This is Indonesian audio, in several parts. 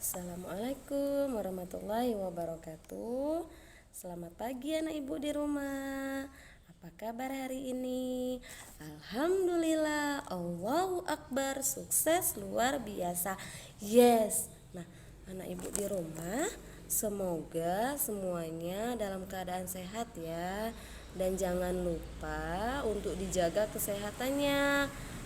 Assalamualaikum warahmatullahi wabarakatuh. Selamat pagi anak ibu di rumah. Apa kabar hari ini? Alhamdulillah, Allahu Akbar, sukses luar biasa. Yes. Nah, anak ibu di rumah, semoga semuanya dalam keadaan sehat ya. Dan jangan lupa untuk dijaga kesehatannya.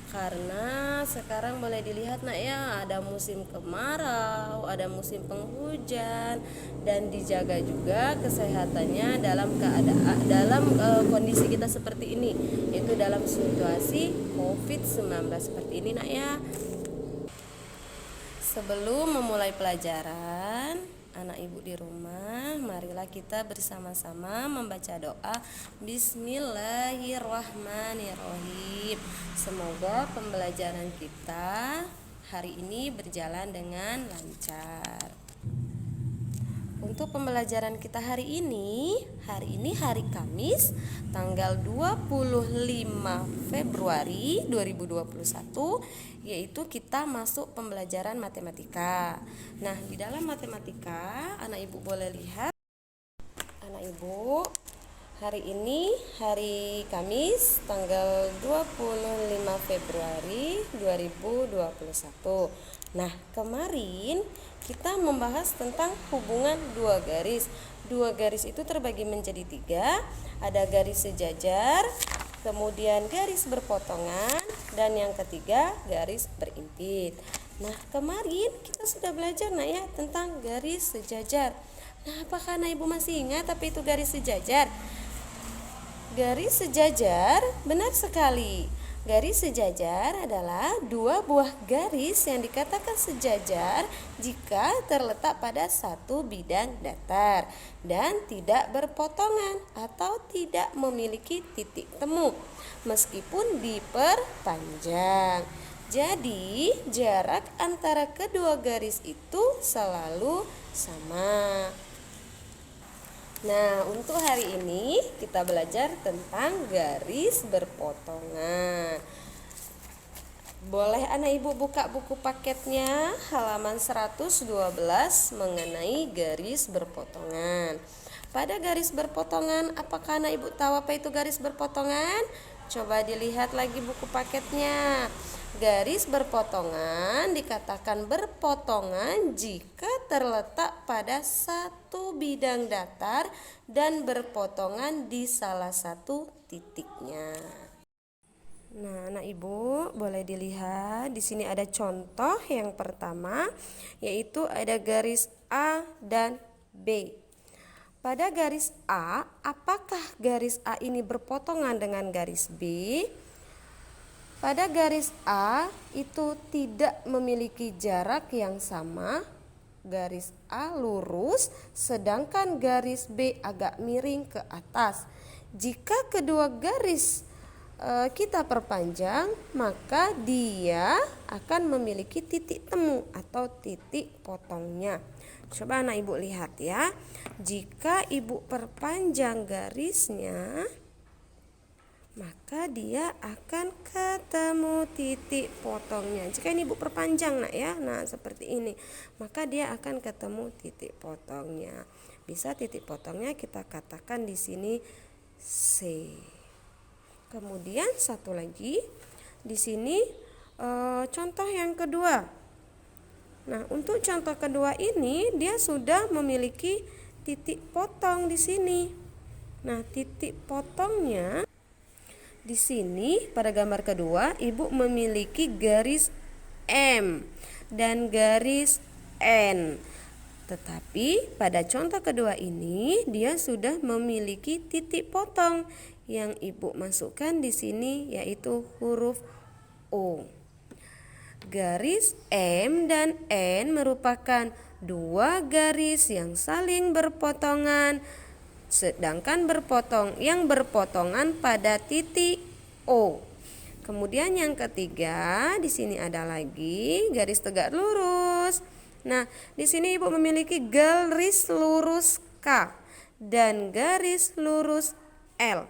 Karena sekarang boleh dilihat nak ya, ada musim kemarau, ada musim penghujan, dan dijaga juga kesehatannya kondisi kita seperti ini, yaitu dalam situasi COVID-19 seperti ini nak ya. Sebelum memulai pelajaran, anak ibu di rumah, marilah kita bersama-sama membaca doa Bismillahirrahmanirrahim. Semoga pembelajaran kita hari ini berjalan dengan lancar. Untuk pembelajaran kita hari ini hari Kamis tanggal 25 Februari 2021, yaitu kita masuk pembelajaran matematika. Nah, di dalam matematika anak ibu boleh lihat, anak ibu, hari ini hari Kamis tanggal 25 Februari 2021. Nah, kemarin kita membahas tentang hubungan dua garis. Dua garis itu terbagi menjadi tiga. Ada garis sejajar, kemudian garis berpotongan, dan yang ketiga garis berimpit. Nah, kemarin kita sudah belajar ya tentang garis sejajar. Nah, apakah anak ibu masih ingat apa itu garis sejajar? Garis sejajar, benar sekali. Garis sejajar adalah dua buah garis yang dikatakan sejajar jika terletak pada satu bidang datar dan tidak berpotongan atau tidak memiliki titik temu meskipun diperpanjang. Jadi, jarak antara kedua garis itu selalu sama. Nah, untuk hari ini kita belajar tentang garis berpotongan. Boleh anak ibu buka buku paketnya halaman 112 mengenai garis berpotongan. Pada garis berpotongan, apakah anak ibu tahu apa itu garis berpotongan? Coba dilihat lagi buku paketnya. Garis berpotongan dikatakan berpotongan jika terletak pada satu bidang datar dan berpotongan di salah satu titiknya. Nah, anak ibu boleh dilihat di sini ada contoh yang pertama, yaitu ada garis A dan B. Pada garis A, apakah garis A ini berpotongan dengan garis B? Pada garis A itu tidak memiliki jarak yang sama. Garis A lurus, sedangkan garis B agak miring ke atas. Jika kedua garis kita perpanjang, maka dia akan memiliki titik temu atau titik potongnya. Coba anak ibu lihat ya. Jika ibu perpanjang garisnya, maka dia akan ketemu titik potongnya. Jika ini ibu perpanjang nak ya, nah seperti ini, maka dia akan ketemu titik potongnya. Bisa titik potongnya kita katakan di sini C. Kemudian satu lagi di sini contoh yang kedua. Nah, untuk contoh kedua ini dia sudah memiliki titik potong di sini. Nah, titik potongnya di sini pada gambar kedua, ibu memiliki garis M dan garis N. Tetapi pada contoh kedua ini dia sudah memiliki titik potong yang ibu masukkan di sini, yaitu huruf O. Garis M dan N merupakan dua garis yang saling berpotongan, sedangkan berpotongan pada titik O. Kemudian yang ketiga, di sini ada lagi garis tegak lurus. Nah, di sini ibu memiliki garis lurus K dan garis lurus L.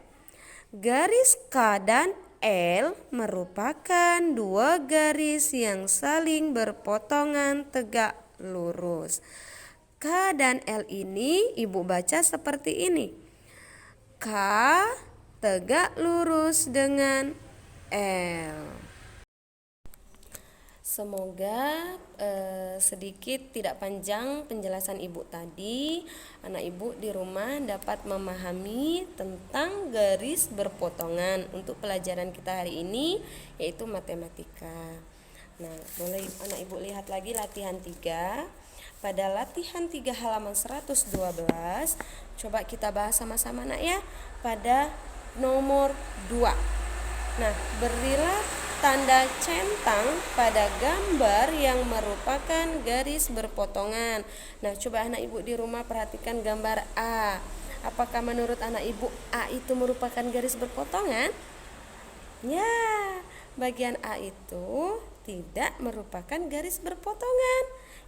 Garis K dan L merupakan dua garis yang saling berpotongan tegak lurus. K dan L ini ibu baca seperti ini. K tegak lurus dengan L. Semoga sedikit tidak panjang penjelasan ibu tadi. Anak ibu di rumah dapat memahami tentang garis berpotongan untuk pelajaran kita hari ini, yaitu matematika. Nah, boleh anak ibu lihat lagi latihan 3. Pada latihan 3 halaman 112, coba kita bahas sama-sama nak ya. Pada nomor 2. Nah, berilah tanda centang pada gambar yang merupakan garis berpotongan. Nah, coba anak ibu di rumah perhatikan gambar A. Apakah menurut anak ibu A itu merupakan garis berpotongan? Ya, bagian A itu tidak merupakan garis berpotongan.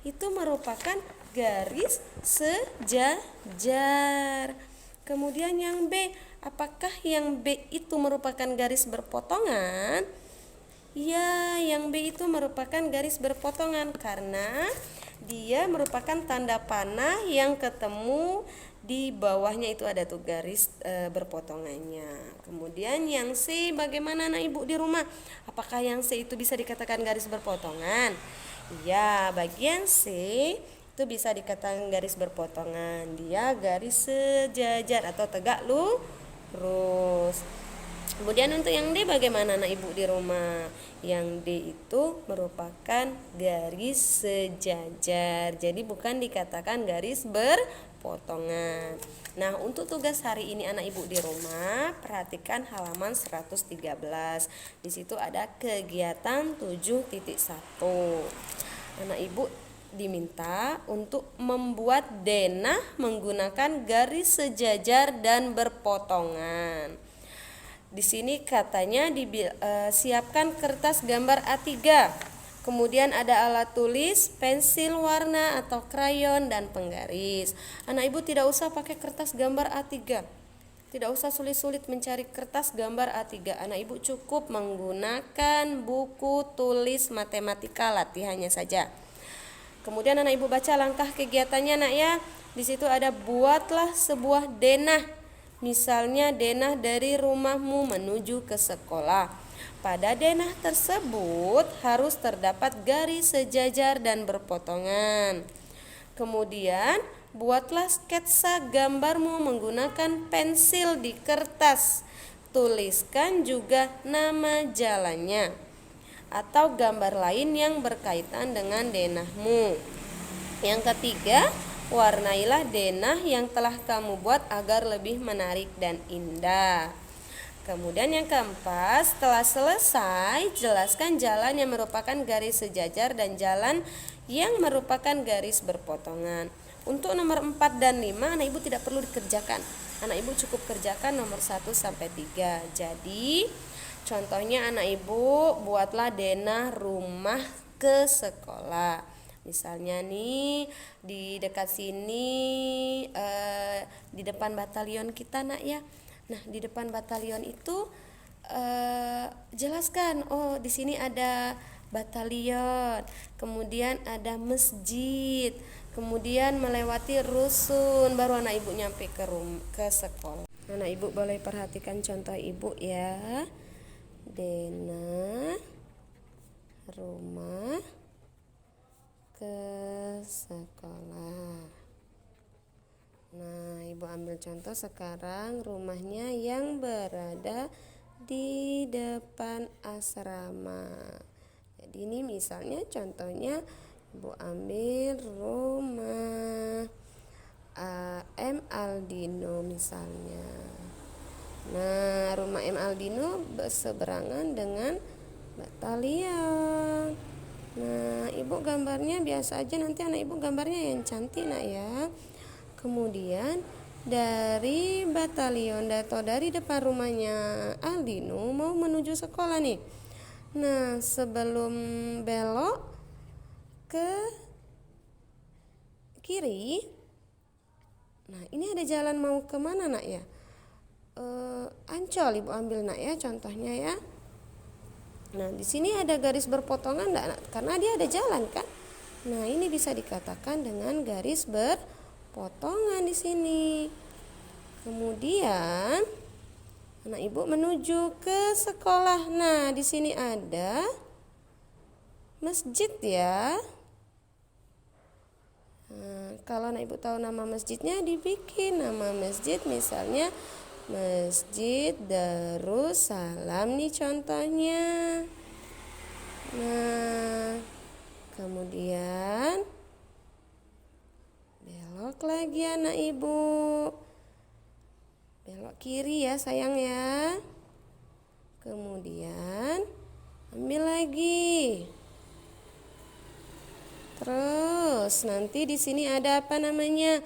Itu merupakan garis sejajar. Kemudian yang B, apakah yang B itu merupakan garis berpotongan? Ya, yang B itu merupakan garis berpotongan karena dia merupakan tanda panah yang ketemu di bawahnya itu ada tuh garis berpotongannya. Kemudian yang C, bagaimana anak ibu di rumah? Apakah yang C itu bisa dikatakan garis berpotongan? Ya, bagian C itu bisa dikatakan garis berpotongan. Dia garis sejajar atau tegak lurus. Kemudian untuk yang D bagaimana anak ibu di rumah? Yang D itu merupakan garis sejajar. Jadi bukan dikatakan garis berpotongan. Nah, untuk tugas hari ini anak ibu di rumah, perhatikan halaman 113. Di situ ada kegiatan 7.1. Anak ibu diminta untuk membuat denah menggunakan garis sejajar dan berpotongan. Di sini katanya siapkan kertas gambar A3. Kemudian ada alat tulis, pensil warna atau krayon dan penggaris. Anak ibu tidak usah pakai kertas gambar A3. Tidak usah sulit-sulit mencari kertas gambar A3. Anak ibu cukup menggunakan buku tulis matematika latihannya saja. Kemudian anak ibu baca langkah kegiatannya nak ya. Di situ ada buatlah sebuah denah. Misalnya denah dari rumahmu menuju ke sekolah. Pada denah tersebut harus terdapat garis sejajar dan berpotongan. Kemudian buatlah sketsa gambarmu menggunakan pensil di kertas. Tuliskan juga nama jalannya atau gambar lain yang berkaitan dengan denahmu. Yang ketiga, warnailah denah yang telah kamu buat agar lebih menarik dan indah. Kemudian yang keempat, setelah selesai, jelaskan jalan yang merupakan garis sejajar dan jalan yang merupakan garis berpotongan. Untuk nomor 4 dan 5, anak ibu tidak perlu dikerjakan. Anak ibu cukup kerjakan nomor 1 sampai 3. Jadi, contohnya anak ibu buatlah denah rumah ke sekolah. Misalnya nih di dekat sini di depan batalion kita nak ya. Nah, di depan batalion itu jelaskan, oh di sini ada batalion, kemudian ada masjid, kemudian melewati rusun, baru anak ibu nyampe ke sekolah. Anak ibu boleh perhatikan contoh ibu ya. Denah rumah ke sekolah. Nah, ibu ambil contoh sekarang rumahnya yang berada di depan asrama. Jadi ini misalnya contohnya ibu ambil rumah M. Aldino misalnya. Nah, rumah M. Aldino berseberangan dengan batalion. Nah, ibu gambarnya biasa aja, nanti anak ibu gambarnya yang cantik nak ya. Kemudian dari batalion atau dari depan rumahnya Aldino mau menuju sekolah nih. Nah, sebelum belok ke kiri, nah ini ada jalan mau kemana nak ya? Ancol ibu ambil nak ya contohnya ya. Nah, di sini ada garis berpotongan enggak nak? Karena dia ada jalan kan? Nah, ini bisa dikatakan dengan garis berpotongan di sini. Kemudian anak ibu menuju ke sekolah. Nah, di sini ada masjid ya. Nah, kalau anak ibu tahu nama masjidnya, dibikin nama masjid, misalnya Masjid Darussalam nih contohnya. Nah, kemudian belok lagi anak ibu. Belok kiri ya sayang ya. Kemudian ambil lagi. Terus nanti di sini ada apa namanya?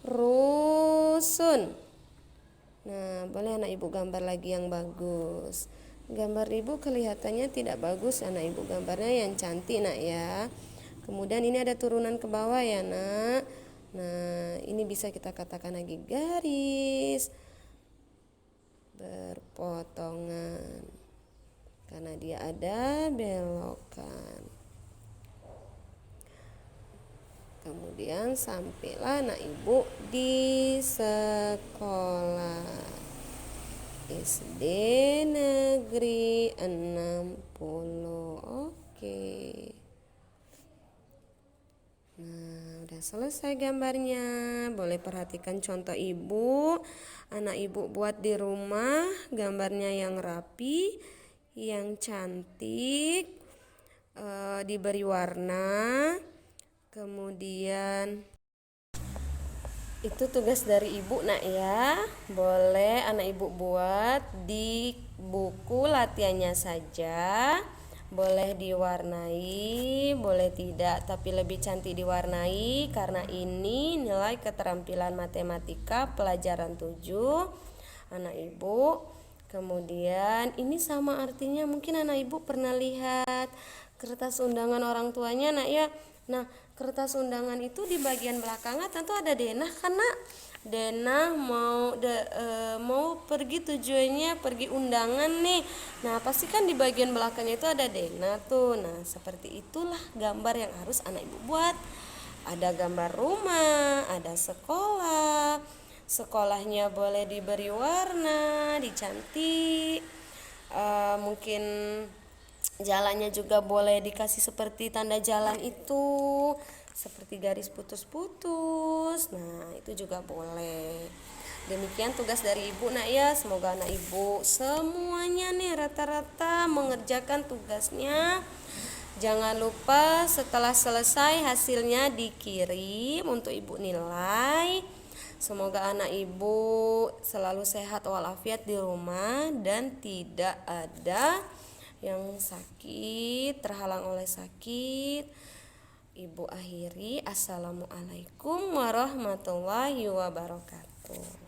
Rusun. Nah, boleh anak ibu gambar lagi yang bagus. Gambar ibu kelihatannya tidak bagus, anak ibu gambarnya yang cantik nak ya. Kemudian ini ada turunan ke bawah ya nak. Nah, ini bisa kita katakan lagi garis berpotongan karena dia ada belokan. Kemudian sampailah anak ibu di sekolah SD Negeri 60. Oke. Nah, udah selesai gambarnya. Boleh perhatikan contoh ibu. Anak ibu buat di rumah gambarnya yang rapi, yang cantik, diberi warna. Kemudian itu tugas dari ibu nak ya. Boleh anak ibu buat di buku latihannya saja. Boleh diwarnai, boleh tidak, tapi lebih cantik diwarnai karena ini nilai keterampilan matematika pelajaran 7 anak ibu. Kemudian ini sama artinya, mungkin anak ibu pernah lihat kertas undangan orang tuanya nak ya. Nah, kertas undangan itu di bagian belakangnya tentu ada denah karena denah mau pergi, tujuannya pergi undangan nih. Nah, pasti kan di bagian belakangnya itu ada denah tuh. Nah, seperti itulah gambar yang harus anak ibu buat. Ada gambar rumah, ada sekolah. Sekolahnya boleh diberi warna, dicantik. Mungkin jalannya juga boleh dikasih seperti tanda jalan itu, seperti garis putus-putus. Nah, itu juga boleh. Demikian tugas dari ibu nak ya. Semoga anak ibu semuanya nih rata-rata mengerjakan tugasnya. Jangan lupa setelah selesai hasilnya dikirim untuk ibu nilai. Semoga anak ibu selalu sehat walafiat di rumah dan tidak ada yang sakit, terhalang oleh sakit. Ibu akhiri, assalamualaikum warahmatullahi wabarakatuh.